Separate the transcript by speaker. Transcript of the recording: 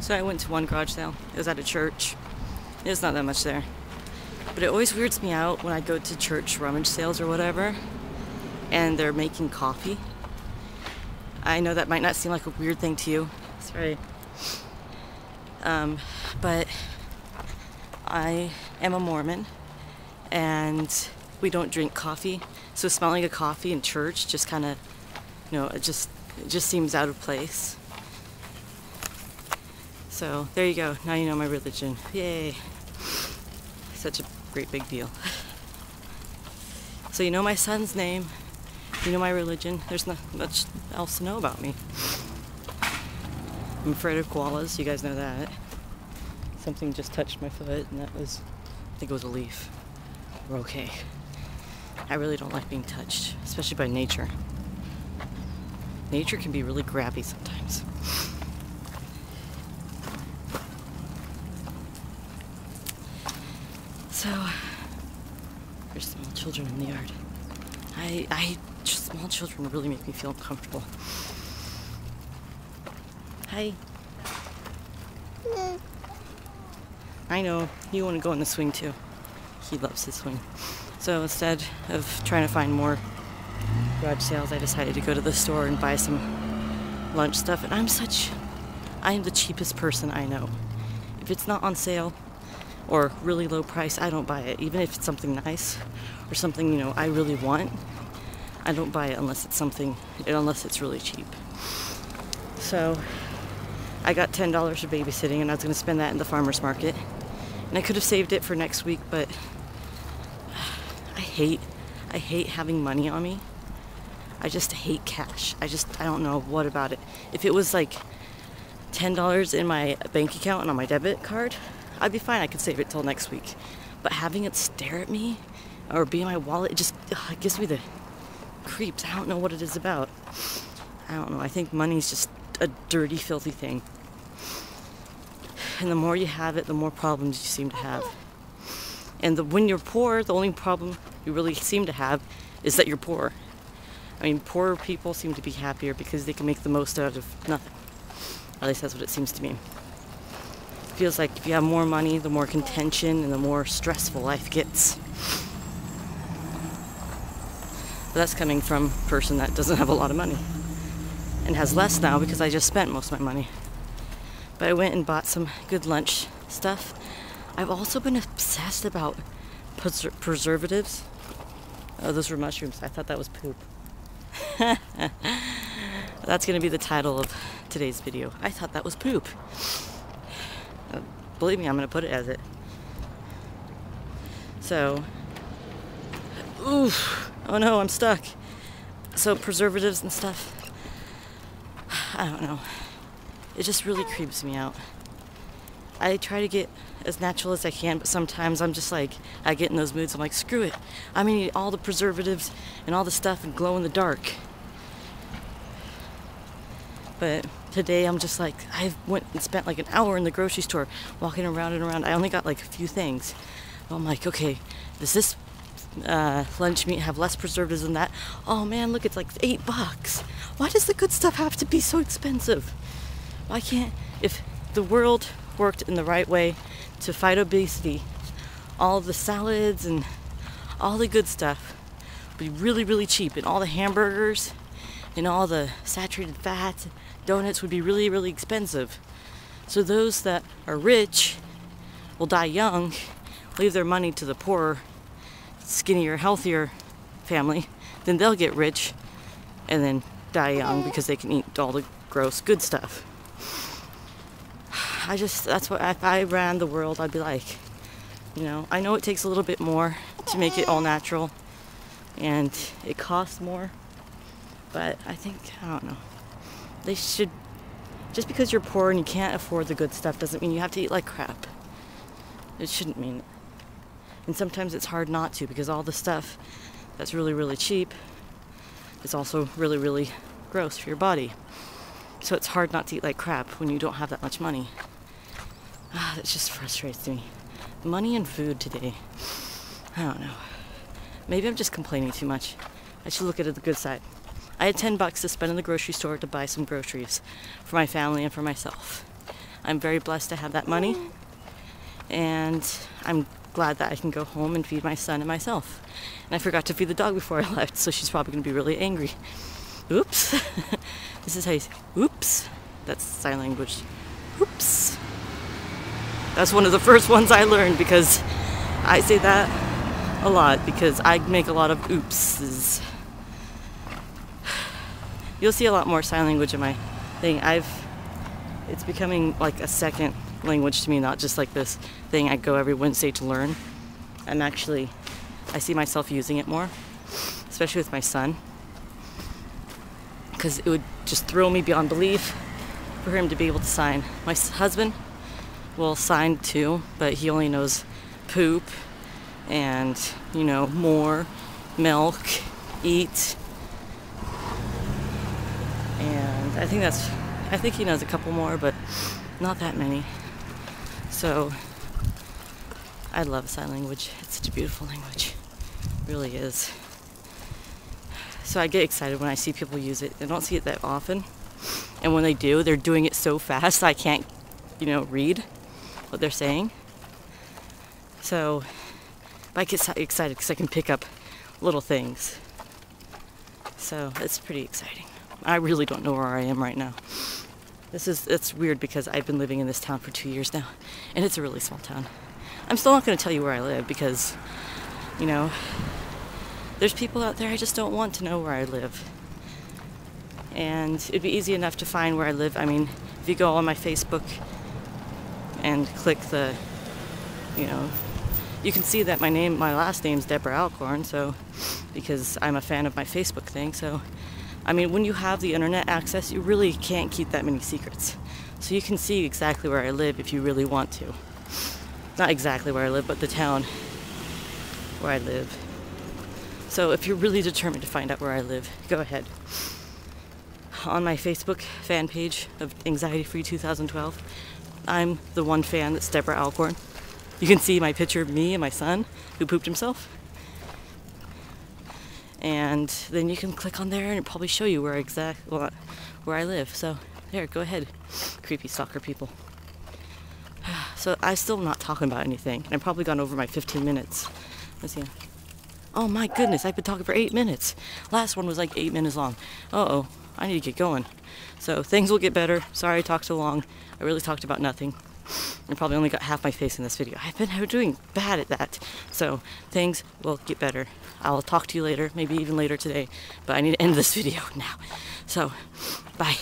Speaker 1: So I went to one garage sale. It was at a church. There's not that much there. But it always weirds me out when I go to church rummage sales or whatever, and they're making coffee. I know that might not seem like a weird thing to you. Sorry. But I am a Mormon, and we don't drink coffee. So smelling a coffee in church just kind of, it just seems out of place. So there you go. Now you know my religion. Yay. Such a great big deal. So you know my son's name. You know my religion. There's not much else to know about me. I'm afraid of koalas. You guys know that. Something just touched my foot, and that was, I think it was a leaf. We're okay. I really don't like being touched, especially by nature. Nature can be really grabby sometimes. So, there's small children in the yard. Small children really make me feel uncomfortable. Hi. I know, you want to go on the swing too. He loves his swing. So instead of trying to find more garage sales, I decided to go to the store and buy some lunch stuff. And I am the cheapest person I know. If it's not on sale or really low price, I don't buy it. Even if it's something nice or something, I really want, I don't buy it unless it's really cheap. So I got $10 for babysitting, and I was going to spend that in the farmer's market. And I could have saved it for next week, but I hate having money on me. I just hate cash. I don't know what about it. If it was like $10 in my bank account and on my debit card, I'd be fine. I could save it till next week. But having it stare at me or be in my wallet, it gives me the creeps. I don't know what it is about. I don't know. I think money's just a dirty, filthy thing. And the more you have it, the more problems you seem to have. And when you're poor, the only problem you really seem to have is that you're poor. I mean, poorer people seem to be happier because they can make the most out of nothing. At least that's what it seems to me. It feels like if you have more money, the more contention and the more stressful life gets. But that's coming from a person that doesn't have a lot of money and has less now because I just spent most of my money. But I went and bought some good lunch stuff. I've also been obsessed about preservatives. Oh, those were mushrooms. I thought that was poop. That's going to be the title of today's video. I thought that was poop. Believe me, I'm going to put it as it. So, oof. Oh no, I'm stuck. So preservatives and stuff, I don't know. It just really creeps me out. I try to get as natural as I can, but sometimes I'm just like, I get in those moods, I'm like, screw it. I'm gonna eat all the preservatives and all the stuff and glow in the dark. But today I'm just like, I went and spent like an hour in the grocery store walking around and around. I only got like a few things. I'm like, okay, does this lunch meat have less preservatives than that? Oh man, look, it's like $8. Why does the good stuff have to be so expensive? Why can't, if the world worked in the right way to fight obesity, all of the salads and all the good stuff would be really, really cheap, and all the hamburgers and all the saturated fats and donuts would be really, really expensive. So those that are rich will die young, leave their money to the poorer, skinnier, healthier family, then they'll get rich and then die young because they can eat all the gross good stuff. That's what, if I ran the world, I'd be like, I know it takes a little bit more to make it all natural and it costs more, but I don't know. They should, just because you're poor and you can't afford the good stuff doesn't mean you have to eat like crap. It shouldn't mean it. And sometimes it's hard not to, because all the stuff that's really, really cheap is also really, really gross for your body. So it's hard not to eat like crap when you don't have that much money. That just frustrates me. Money and food today. I don't know. Maybe I'm just complaining too much. I should look at the good side. I had $10 to spend in the grocery store to buy some groceries for my family and for myself. I'm very blessed to have that money, and I'm glad that I can go home and feed my son and myself. And I forgot to feed the dog before I left, so she's probably going to be really angry. Oops. This is how you say, oops. That's sign language. Oops. That's one of the first ones I learned, because I say that a lot because I make a lot of oopses. You'll see a lot more sign language in my thing. It's becoming like a second language to me, not just like this thing I go every Wednesday to learn. I see myself using it more, especially with my son, because it would just throw me beyond belief for him to be able to sign. My husband will sign too, but he only knows poop and, you know, more, milk, eat, and I think he knows a couple more, but not that many. So I love sign language. It's such a beautiful language. It really is. So I get excited when I see people use it. I don't see it that often. And when they do, they're doing it so fast I can't, read what they're saying. So I get excited because I can pick up little things. So it's pretty exciting. I really don't know where I am right now. It's weird because I've been living in this town for 2 years now, and it's a really small town. I'm still not going to tell you where I live because, there's people out there I just don't want to know where I live. And it'd be easy enough to find where I live. I mean, if you go on my Facebook and click the, you can see that my last name's Deborah Alcorn, so, because I'm a fan of my Facebook thing, so, I mean, when you have the internet access, you really can't keep that many secrets. So you can see exactly where I live if you really want to. Not exactly where I live, but the town where I live. So if you're really determined to find out where I live, go ahead. On my Facebook fan page of Anxiety Free 2012, I'm the one fan that's Deborah Alcorn. You can see my picture of me and my son who pooped himself. And then you can click on there and it'll probably show you where I live. So there, go ahead, creepy stalker people. So I'm still not talking about anything. I've probably gone over my 15 minutes. Let's see. Oh my goodness, I've been talking for 8 minutes. Last one was like 8 minutes long. Uh-oh, I need to get going. So things will get better. Sorry I talked so long. I really talked about nothing. I probably only got half my face in this video. I've been doing bad at that. So things will get better. I'll talk to you later, maybe even later today. But I need to end this video now. So, bye.